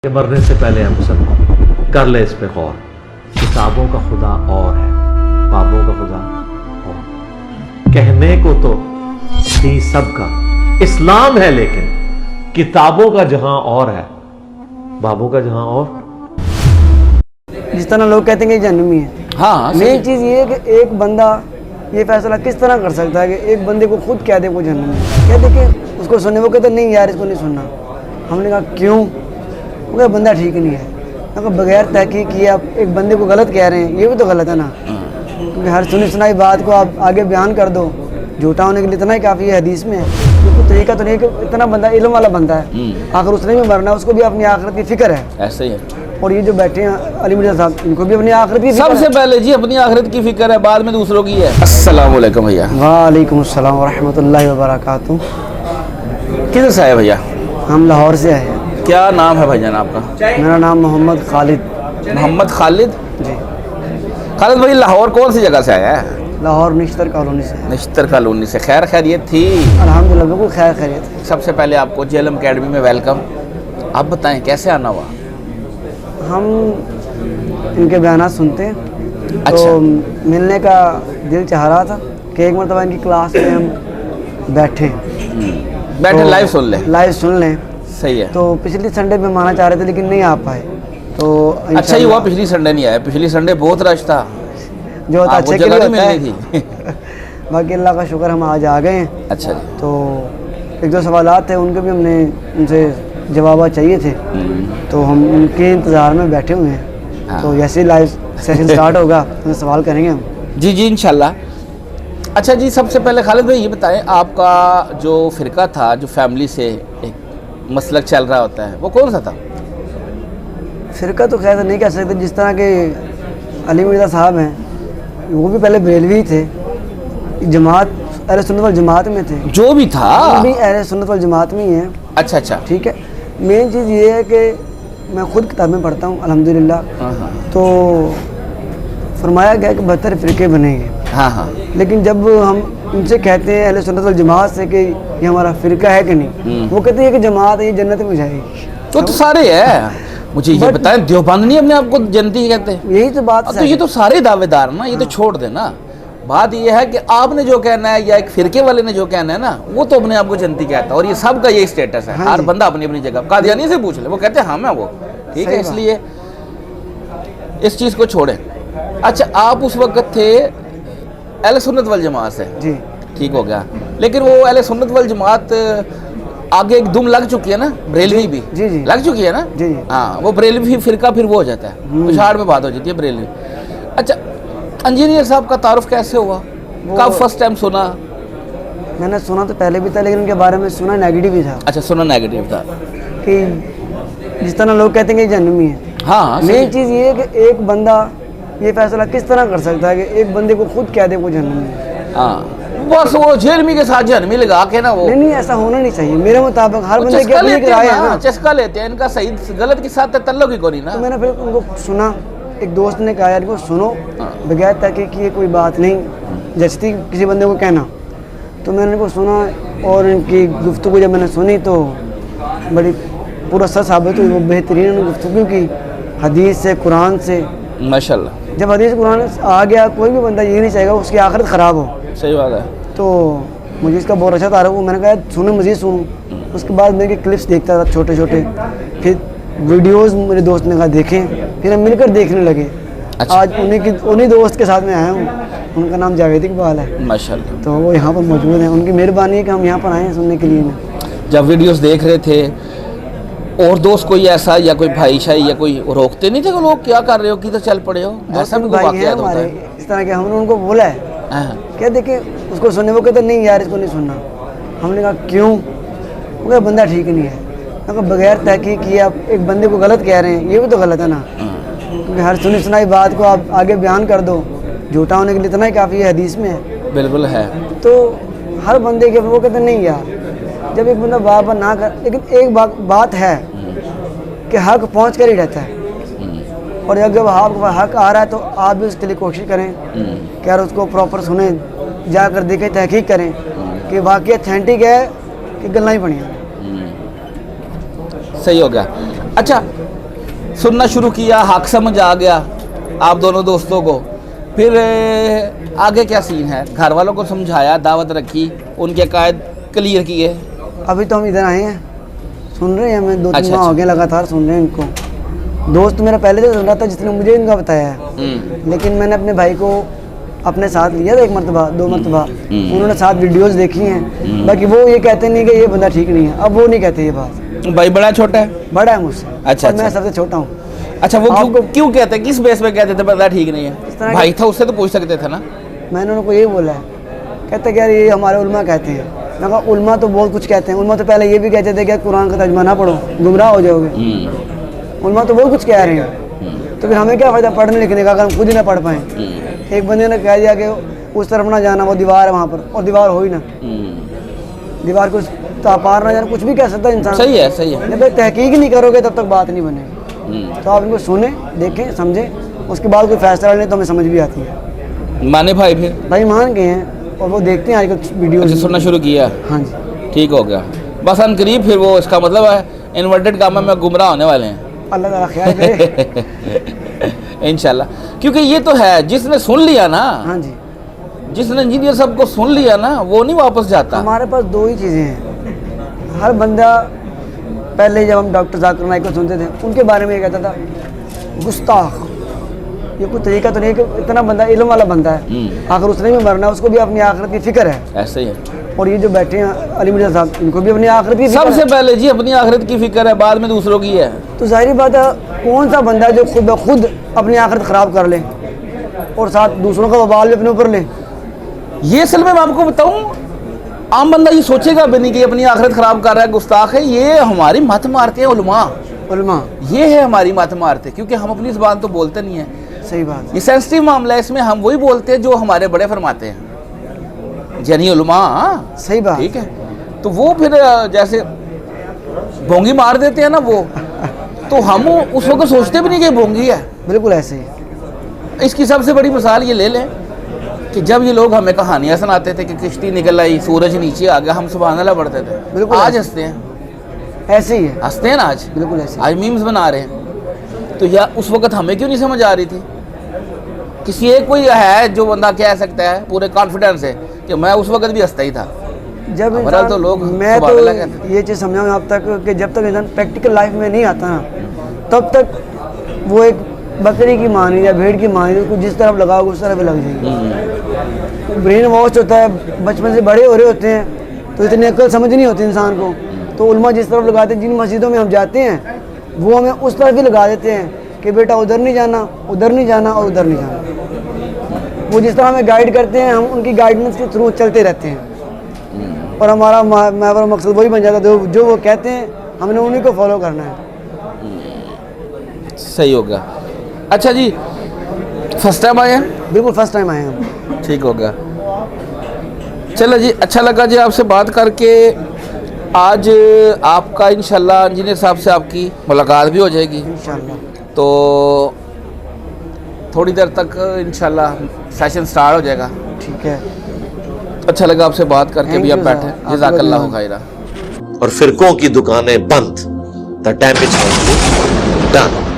कि मरने से पहले हम सब कर ले इस पे गौर। किताबों का खुदा और है, बाबों का खुदा और। कहने को तो दी सबका इस्लाम है, लेकिन किताबों का जहां और है, बाबों का जहां और। जिस तरह लोग कहते हैं कि जन्मी है, हाँ, मेन चीज़ ये है कि एक बंदा ये फैसला किस तरह कर सकता है कि एक बंदे को खुद कह दे वो जन्मी है। कहते कि उसको सुनने, वो कहते नहीं यार इसको नहीं सुनना। हमने कहा क्यों? वो बंदा ठीक नहीं है। अगर बगैर तहकीक किए आप एक बंदे को गलत कह रहे हैं, ये भी तो गलत है ना। क्योंकि हर सुनी सुनाई बात को आप आगे बयान कर दो, झूठा होने के लिए इतना ही काफ़ी है। हदीस में क्योंकि तरीका तो नहीं कि इतना बंदा इल्म वाला बंदा है, आखिर उसने भी मरना है, उसको भी अपनी आखिरत की फिक्र है। ऐसे ही है। और ये जो बैठे हैं अली मिर्जा साहब, इनको भी अपनी आखिरत की फिक्र सबसे है। पहले जी अपनी आखिरत की फिक्र है, बाद में दूसरों की है। अस्सलाम वालेकुम भैया। वालेकुम अस्सलाम वरहमतुल्लाहि वबरकातुहू। किधर से आए भैया? हम लाहौर से आए हैं। क्या नाम है भाईजान आपका? मेरा नाम मोहम्मद खालिद। मोहम्मद खालिद जी, खालिद भाई, लाहौर कौन सी जगह से आया है? लाहौर निश्तर कॉलोनी से। निश्तर कॉलोनी से। खैर खैरियत थी? अल्हम्दुलिल्लाह बिल्कुल खैर खैरियत है। सबसे पहले आपको जेएलएम अकेडमी में वेलकम। आप बताएं कैसे आना हुआ? हम इनके बयानात सुनते हैं अच्छा। तो मिलने का दिल चाह रहा था कि एक मरतबा इनकी क्लास में हम बैठें, बैठे लाइव सुन ले। लाइव सुन लें। सही है। तो पिछली संडे में माना चाह रहे थे लेकिन नहीं आ पाए। तो अच्छा ही हुआ पिछली संडे नहीं आया। पिछली संडे बहुत रश था, जो होता आपको अच्छे के जगह लिए नहीं होता मिलनी है। थी। बाकी अल्लाह का शुक्र हम आज आ गए हैं। अच्छा जी। तो एक दो सवालात थे, उनके भी हमने उनसे जवाब चाहिए थे, तो हम उनके इंतज़ार में बैठे हुए हैं। हाँ। तो जैसे ही लाइव सेशन स्टार्ट होगा तो सवाल करेंगे हम। जी जी इंशाल्लाह। अच्छा जी, सबसे पहले खालिद भाई ये बताएं, आपका जो फ़िरका था, जो फैमिली से एक मसलक चल रहा होता है, वो कौन सा था? फ़िरका तो खैर नहीं कह सकते। जिस तरह के अली मिर्ज़ा साहब हैं, वो भी पहले बरेलवी थे, जमात अहले सुन्नत वल जमात में थे। जो भी था। हम भी अहले सुन्नत वल जमात में ही हैं। अच्छा अच्छा। ठीक है। मेन चीज़ ये है कि मैं खुद किताबें पढ़ता हूँ अल्हम्दुलिल्लाह। हाँ तो फरमाया गया कि 72 फ़िरके बनेंगे। हाँ हाँ। लेकिन जब हम उनसे कहते हैं अहले सुन्नत वल जमात से कि ये हमारा फ़िरका है कि नहीं, वो कहते हैं कि जमात है, ये जन्नत में जाएगी। तो सारे है। मुझे ये बताएं, देवबंद नहीं अपने आपको जन्नती कहते हैं? यही तो बात तो ये तो सारे दावेदार ना, ये तो छोड़ देना। बात ये है कि आपने जो कहना है या एक फिरके वाले ने जो कहना है ना, वो तो अपने आप को जन्नती कहता है। और ये सबका यही स्टेटस है। हाँ हर जी। बंदा अपनी अपनी जगह। कादियानी से पूछ ले, वो कहते हैं हाँ मैं वो ठीक है। सही बात। इसलिए इस चीज़ को छोड़ें। अच्छा, आप उस वक्त थे अहले सुन्नत वल जमात से, जी ठीक हो गया। लेकिन वो अहले सुन्नत वल जमात आगे एक दुम लग चुकी है ना, बरेलवी भी जी जी लग चुकी है ना। जी जी। हाँ, वो बरेलवी फिरका फिर वो हो जाता है, पिछाड़ में बात हो जाती है बरेलवी। अच्छा, इंजीनियर साहब का तारुफ कैसे हुआ? कब फर्स्ट टाइम सुना? मैंने सुना तो पहले भी था, लेकिन उनके बारे में सुना नेगेटिव ही था अच्छा, सुना नेगेटिव था। कि जिस तरह लोग कहते हैं कि जन्मी है। हाँ सही। मेन चीज़ ये है कि एक बंदा ये फैसला किस तरह कर सकता है कि एक बंदे को खुद कह दे वो जन्मी है। हाँ, बस वो जेलमी के साथ जन्मी लगा के ना वो नहीं नहीं, ऐसा होना नहीं चाहिए मेरे मुताबिक। हर वो बंदे की चस्का अपनी एक लेते राय हैं है ना, ना। चस्का लेते हैं। इनका सही गलत के साथ तल्लुक ही कोई नहीं ना। तो मैंने फिर उनको सुना, एक दोस्त ने कहा यार को सुनो, बगैर तहकीक किए कोई बात नहीं जचती किसी बंदे को कहना। तो मैंने इनको सुना और इनकी गुफ्तगू जब मैंने सुनी तो बड़ी पूरा सच साबित हुई। वो बेहतरीन गुफ्तगू की, हदीस से, कुरान से। माशाल्लाह। जब हदीस कुरान आ गया, कोई भी बंदा ये नहीं चाहेगा उसकी आखिरत ख़राब हो। सही बात है। तो मुझे इसका बहुत अच्छा तारुफ हुआ। मैंने कहा सुनो, मज़ीद सुनूँ। उसके बाद मैं क्लिप्स देखता था छोटे छोटे, फिर वीडियोस मेरे दोस्त ने कहा देखें, फिर हम मिलकर देखने लगे। अच्छा। आज उन्हीं दोस्त के साथ में आया हूँ। उनका नाम जावेद इकबाल है। माशाल्लाह। तो वो यहाँ पर मौजूद हैं। उनकी मेहरबानी है कि हम यहाँ पर आए हैं सुनने के लिए ना। जब वीडियोस देख रहे थे, और दोस्त कोई ऐसा या कोई भाई शाही या कोई रोकते नहीं थे कि लोग क्या कर रहे हो, किधर चल पड़े हो? ऐसा भी कोई भाई हैं वाक़यात होता हमारे है? इस तरह के। हमने उनको बोला है हाँ। क्या देखे उसको सुनने, वो कहते नहीं यार इसको नहीं सुनना। हमने कहा क्यों? वो बंदा ठीक नहीं है। अगर बगैर तहकीक किए आप एक बंदे को गलत कह रहे हैं, ये भी तो गलत है ना। क्योंकि हर सुनी सुनाई बात को आप आगे बयान कर दो, झूठा होने के लिए इतना ही काफ़ी है। हदीस में है। बिल्कुल है। तो हर बंदे के वो कहते नहीं यार, जब एक बंदा बार बार ना कर। लेकिन एक बात है कि हक पहुँच कर ही रहता है। और जब हक आ रहा है तो आप भी उसके लिए कोशिश करें कि यार उसको प्रॉपर सुने, जाकर देखें, तहकीक करें कि वाकई ऑथेंटिक है कि गल्ला ही बढ़िया। सही हो गया। अच्छा, सुनना शुरू किया, हक समझ आ गया आप दोनों दोस्तों को, फिर आगे क्या सीन है? घर वालों को समझाया, दावत रखी, उनके कायद क्लियर किए? अभी तो हम इधर आए हैं, सुन रहे हैं, हमें 2-3 अच्छा, माह हो अच्छा। गए लगातार सुन रहे हैं इनको। दोस्त मेरा पहले से सुन रहा था जिसने मुझे इनका बताया है, लेकिन मैंने अपने भाई को अपने साथ लिया था 1 मरतबा 2 मरतबा, उन्होंने साथ वीडियोस देखी हैं, बाकी वो ये कहते नहीं कि ये बंदा ठीक नहीं है, अब वो नहीं कहते ये बात। भाई बड़ा छोटा है? बड़ा है मुझसे। अच्छा, और मैं अच्छा। सबसे छोटा हूँ। अच्छा, वो आपको- क्यों कहते हैं, किस बेस पे कहते थे बंदा ठीक नहीं तरह है? भाई था, उससे तो पूछ सकते थे ना। मैंने उनको यही बोला है, कहते कि यार ये हमारे उलमा कहते हैं। मैं कहा उलमा तो बहुत कुछ कहते हैं, उलमा तो पहले ये भी कहते थे कि कुरान का तर्जुमा ना पढ़ो, गुमराह हो जाओगे। उलमा तो बहुत कुछ कह रहे हैं, तो फिर हमें क्या फ़ायदा पढ़ने लिखने का अगर हम खुद ही ना पढ़ पाएँ। एक बंदे ने कह दिया कि उस तरफ ना जाना, वो दीवार है वहाँ पर, और दीवार हो ही ना, दीवार को पार ना जाना, कुछ भी कह सकता है इंसान। सही है, सही है। जब तक तहकीक नहीं करोगे तब तक बात नहीं बनेगी। तो आप इनको सुने, देखें, समझें, उसके बाद कोई फैसला लें तो हमें समझ भी आती है। माने भाई फिर? भाई मान गए हैं और वो देखते हैं आजकल वीडियो। अच्छा, सुनना शुरू किया? हाँ जी, ठीक हो गया। बस अनकरीब फिर वो, इसका मतलब है इन्वर्टेड कामा में गुमराह होने वाले हैं अल्लाह ताला ख्याल करे। इंशाल्लाह। क्योंकि ये तो है, जिसने सुन लिया ना, हाँ जी, जिसने इंजीनियर साहब को सुन लिया ना, वो नहीं वापस जाता। हमारे पास 2 ही चीज़ें हैं। हर बंदा, पहले जब हम डॉक्टर जाकिर नाइक को सुनते थे, उनके बारे में ये कहता था गुस्ताख, ये कोई तरीका तो नहीं है कि इतना बंदा इल्म वाला बंदा है, आखिर उसने भी मरना है, उसको भी अपनी आखिरत की फिक्र है। ऐसे ही है। और ये जो बैठे हैं अली मिर्जा साहब, इनको भी अपनी आखिरत की फिक्र सबसे है। पहले जी अपनी आखिरत की फिक्र है, बाद में दूसरों की है। तो जाहिर बात है, कौन सा बंदा है जो खुद ब खुद अपनी आखिरत ख़राब कर ले और साथ दूसरों का वबाल भी अपने ऊपर ले। ये असल में मैं आपको बताऊं, आम बंदा ये सोचेगा भी नहीं कि अपनी आखिरत खराब कर रहा है, गुस्ताख है। ये हमारी मत मारते हैं उलमा, ये है हमारी मत मारते, क्योंकि हम अपनी ज़बान तो बोलते नहीं है। सही बात। ये सेंसिटिव मामला है, इसमें हम वही बोलते हैं जो हमारे बड़े फरमाते हैं, यानी उलमा। सही बात। ठीक है, तो वो फिर जैसे भोंगी मार देते हैं ना वो, तो हम उस वक्त सोचते भी नहीं कि भोंगी है। बिल्कुल ऐसे ही। इसकी सबसे बड़ी मिसाल ये ले लें कि जब ये लोग हमें कहानियाँ सुनाते थे कि किश्ती निकल आई, सूरज नीचे आ गया, हम सुभान अल्लाह पढ़ते थे। बिल्कुल आज ऐसे। हंसते हैं, ऐसे ही है। हंसते हैं ना आज। बिल्कुल ऐसे। आज मीम्स बना रहे हैं। तो या उस वक्त हमें क्यों नहीं समझ आ रही थी? किसी एक कोई है जो बंदा कह सकता है पूरे कॉन्फिडेंस से कि मैं उस वक्त भी हंसता ही था। जब हमारा इंसान, तो लोग मैं सुभान तो अल्लाह कहते हैं। ये चीज़ समझाऊँ आप तक कि जब तक इंसान प्रैक्टिकल लाइफ में नहीं आता ना, तब तक वो एक बकरी की मानी या भेड़ की मानी, उसको जिस तरफ लगाओगे उस तरफ भी लग जाएगी। ब्रेन वॉश होता है, बचपन से बड़े हो रहे होते हैं तो इतनी अक्ल समझ नहीं होती इंसान को। तो उल्मा जिस तरफ लगाते हैं, जिन मस्जिदों में हम जाते हैं, वो हमें उस तरफ भी लगा देते हैं कि बेटा उधर नहीं जाना, उधर नहीं जाना और उधर नहीं जाना। वो जिस तरह हमें गाइड करते हैं, हम उनकी गाइडेंस के थ्रू चलते रहते हैं और हमारा महवर मकसद वही बन जाता है, जो वो कहते हैं हमने उन्हीं को फॉलो करना है। सही हो गया। अच्छा जी, फर्स्ट टाइम आए हैं? बिल्कुल फर्स्ट टाइम आए हैं हम। ठीक हो गया। चलो जी, अच्छा लगा जी आपसे बात करके। आज आपका इंशाल्लाह इंजीनियर साहब से आपकी मुलाकात भी हो जाएगी, इंशाल्लाह। तो थोड़ी देर तक इंशाल्लाह सेशन स्टार्ट हो जाएगा। ठीक है। अच्छा लगा आपसे बात करके। Thank भी आप you, बैठे, sir। जज़ाकल्लाह आपको खैरा। और फिरकों की दुकानें बंद। The damage done.